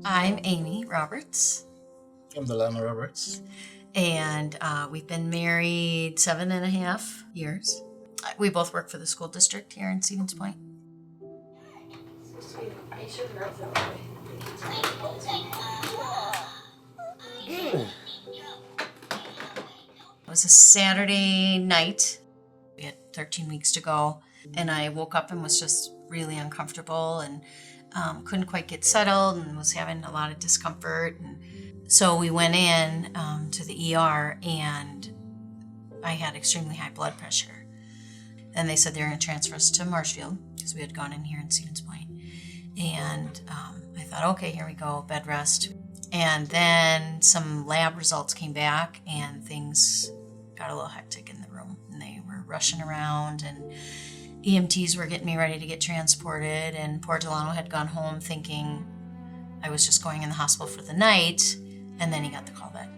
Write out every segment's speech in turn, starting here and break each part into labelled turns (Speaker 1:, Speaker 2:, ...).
Speaker 1: I'm Amy Roberts,
Speaker 2: I'm Delano Roberts.
Speaker 1: and we've been married 7.5 years. We both work for the school district here in Stevens Point. It was a Saturday night. We had 13 weeks to go, and I woke up and was just really uncomfortable and couldn't quite get settled and was having a lot of discomfort. And so we went in to the ER, and I had extremely high blood pressure. And they said they were going to transfer us to Marshfield because we had gone in here in Stevens Point. And I thought, okay, here we go, bed rest. And then some lab results came back, and things got a little hectic in the room. And they were rushing around, and EMTs were getting me ready to get transported. And poor Delano had gone home thinking I was just going in the hospital for the night. And then he got the call that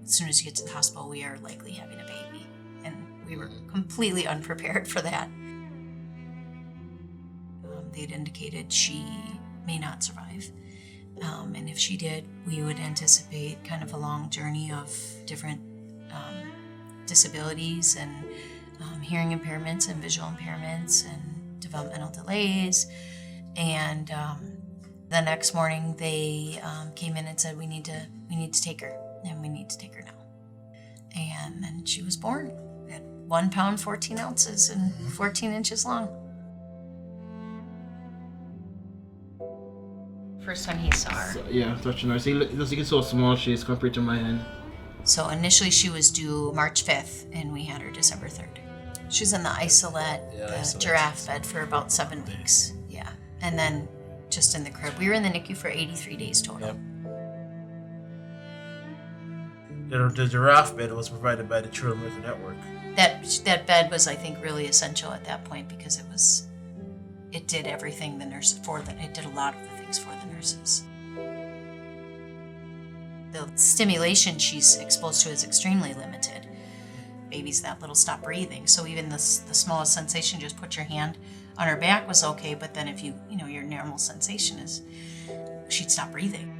Speaker 1: as soon as you get to the hospital, we are likely having a baby. And we were completely unprepared for that. They'd indicated she may not survive. And if she did, we would anticipate kind of a long journey of different disabilities and hearing impairments and visual impairments and developmental delays. And the next morning they came in and said, we need to take her, and we need to take her now. And then she was born at 1 pound, 14 ounces and 14 inches long. First time he saw her.
Speaker 2: Yeah, touching her. See, does he get so small she is compared to my hand?
Speaker 1: So initially she was due March 5th, and we had her December 3rd. She was in the isolette, the giraffe bed for about 7 weeks. Yeah. And then just in the crib. We were in the NICU for 83 days total.
Speaker 3: Yep. The giraffe bed was provided by the Children's Medical Network.
Speaker 1: That bed was, I think, really essential at that point because it did everything the nurse for them. It did a lot of the things for the nurses. The stimulation she's exposed to is extremely limited. Babies that little stop breathing. So even the smallest sensation, just put your hand on her back, was okay. But then if your normal sensation is she'd stop breathing.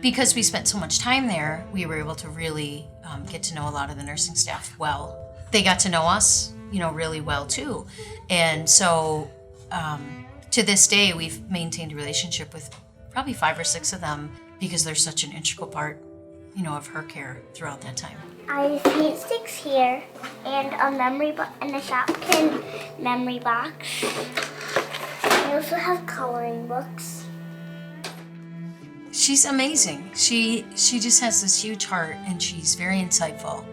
Speaker 1: Because we spent so much time there, we were able to really get to know a lot of the nursing staff well. They got to know us, really well too. And so to this day, we've maintained a relationship with probably 5 or 6 of them because they're such an integral part, of her care throughout that time.
Speaker 4: I have heat sticks here and a memory box and a Shopkin memory box. I also have coloring books.
Speaker 1: She's amazing. She just has this huge heart, and she's very insightful.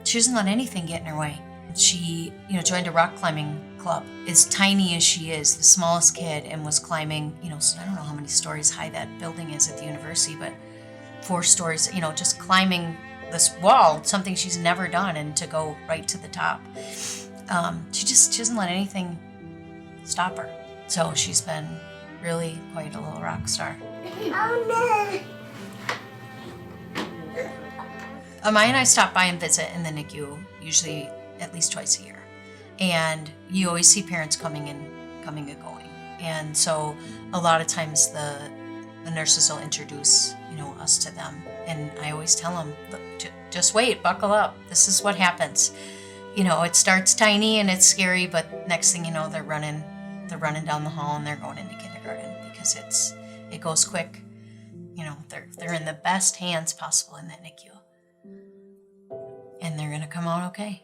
Speaker 1: She doesn't let anything get in her way. She, joined a rock climbing club. As tiny as she is, the smallest kid, and was climbing, I don't know how many stories high that building is at the university, but 4 stories, just climbing this wall, something she's never done, and to go right to the top. She doesn't let anything stop her. So she's been really quite a little rock star.
Speaker 4: Oh no!
Speaker 1: Amaya and I stop by and visit in the NICU, usually at least twice a year. And you always see parents coming and going. And so a lot of times the nurses will introduce, us to them. And I always tell them, look, just wait, buckle up. This is what happens. It starts tiny and it's scary, but next thing you know, they're running down the hall and they're going into kindergarten because it goes quick. They're in the best hands possible in that NICU. And they're going to come out okay.